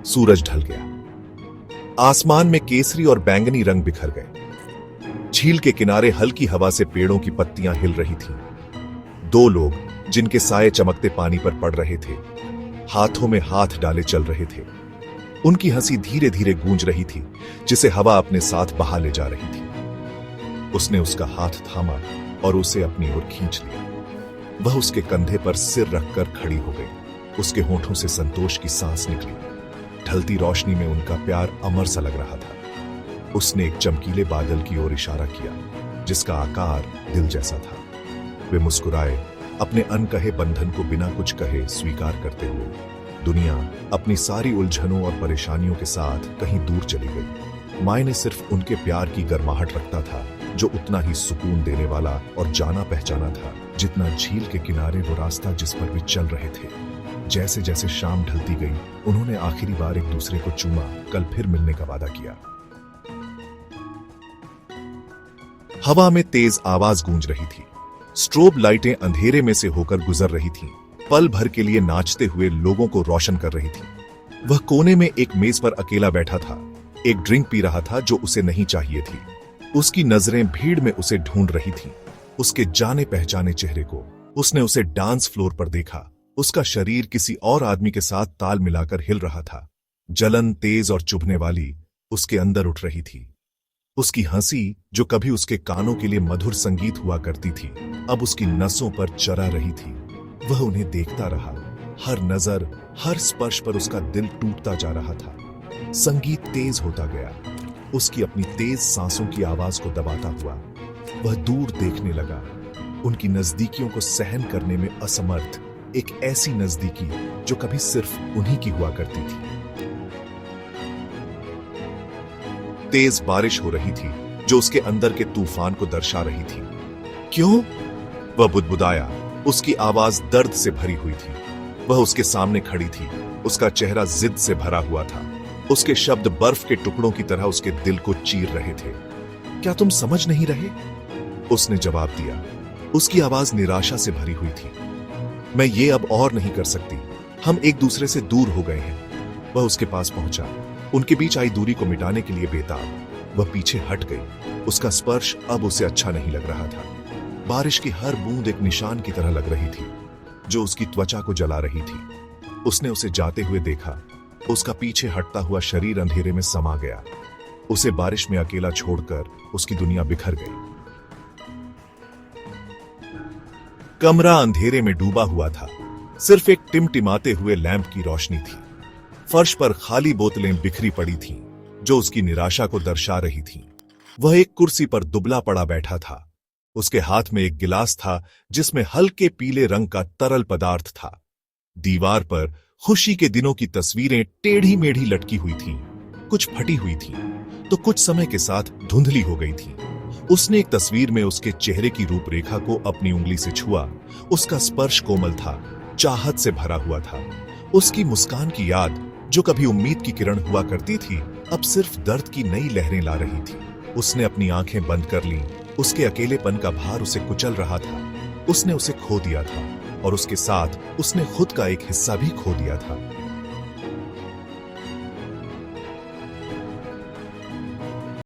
सूरज ढल गया। आसमान में केसरी और बैंगनी रंग बिखर गए। झील के किनारे हल्की हवा से पेड़ों की पत्तियां हिल रही थीं। दो लोग, जिनके साए चमकते पानी पर पड़ रहे थे, हाथों में हाथ डाले चल रहे थे। उनकी हंसी धीरे धीरे गूंज रही थी, जिसे हवा अपने साथ बहा ले जा रही थी। उसने उसका हाथ थामा और उसे अपनी ओर खींच लिया। वह उसके कंधे पर सिर रखकर खड़ी हो गई। उसके होठों से संतोष की सांस निकली। ढलती रोशनी में उनका प्यार अमर सा लग रहा था। उसने एक चमकीले बादल की ओर इशारा किया, जिसका आकार दिल जैसा था। वे मुस्कुराए, अपने अनकहे बंधन को बिना कुछ कहे स्वीकार करते हुए। दुनिया अपनी सारी उलझनों और परेशानियों के साथ कहीं दूर चली गई। मायने सिर्फ उनके प्यार की गर्माहट रखता था, जो उतना ही सुकून देने वाला और जाना पहचाना था जितना झील के किनारे वो रास्ता जिस पर वे चल रहे थे। जैसे जैसे शाम ढलती गई, उन्होंने आखिरी बार एक दूसरे को चूमा, कल फिर मिलने का वादा किया। हवा में तेज आवाज गूंज रही थी। स्ट्रोब लाइटें अंधेरे में से होकर गुजर रही थीं, पल भर के लिए नाचते हुए लोगों को रोशन कर रही थी। वह कोने में एक मेज पर अकेला बैठा था, एक ड्रिंक पी रहा था जो उसे नहीं चाहिए थी। उसकी नजरें भीड़ में उसे ढूंढ रही थीं, उसके जाने पहचाने चेहरे को। उसने उसे डांस फ्लोर पर देखा। उसका शरीर किसी और आदमी के साथ ताल मिलाकर हिल रहा था। जलन तेज और चुभने वाली उसके अंदर उठ रही थी। उसकी हंसी, जो कभी उसके कानों के लिए मधुर संगीत हुआ करती थी, अब उसकी नसों पर चरा रही थी। वह उन्हें देखता रहा। हर नजर, हर स्पर्श पर उसका दिल टूटता जा रहा था। संगीत तेज होता गया, उसकी अपनी तेज सांसों की आवाज को दबाता हुआ। वह दूर देखने लगा, उनकी नजदीकियों को सहन करने में असमर्थ। एक ऐसी नजदीकी जो कभी सिर्फ उन्हीं की हुआ करती थी। तेज बारिश हो रही थी, जो उसके अंदर के तूफान को दर्शा रही थी। क्यों? वह बुदबुदाया। उसकी आवाज दर्द से भरी हुई थी। वह उसके सामने खड़ी थी, उसका चेहरा जिद से भरा हुआ था। उसके शब्द बर्फ के टुकड़ों की तरह उसके दिल को चीर रहे थे। क्या तुम समझ नहीं रहे? उसने जवाब दिया। उसकी आवाज निराशा से भरी हुई थी। मैं ये अब और नहीं कर सकती। हम एक दूसरे से दूर हो गए हैं। वह उसके पास पहुंचा, उनके बीच आई दूरी को मिटाने के लिए बेताब। वह पीछे हट गई। उसका स्पर्श अब उसे अच्छा नहीं लग रहा था। बारिश की हर बूंद एक निशान की तरह लग रही थी, जो उसकी त्वचा को जला रही थी। उसने उसे जाते हुए देखा। उसका पीछे हटता हुआ शरीर अंधेरे में समा गया। उसे बारिश में अकेला छोड़कर उसकी दुनिया बिखर गई। कमरा अंधेरे में डूबा हुआ था। सिर्फ एक टिमटिमाते हुए लैंप की रोशनी थी। फर्श पर खाली बोतलें बिखरी पड़ी थीं, जो उसकी निराशा को दर्शा रही थीं। वह एक कुर्सी पर दुबला पड़ा बैठा था। उसके हाथ में एक गिलास था, जिसमें हल्के पीले रंग का तरल पदार्थ था। दीवार पर खुशी के दिनों की तस्वीरें टेढ़ी मेढ़ी लटकी हुई थीं। कुछ फटी हुई थीं, तो कुछ समय के साथ धुंधली हो गई थीं। उसने एक तस्वीर में उसके चेहरे की रूपरेखा को अपनी उंगली से छुआ। उसका स्पर्श कोमल था, चाहत से भरा हुआ था। उसकी मुस्कान की याद, जो कभी उम्मीद की किरण हुआ करती थी, अब सिर्फ दर्द की नई लहरें ला रही थी। उसने अपनी आंखें बंद कर लीं। उसके अकेलेपन का भार उसे कुचल रहा था। उसने उसे खो दिया था, और उसके साथ उसने खुद का एक हिस्सा भी खो दिया था।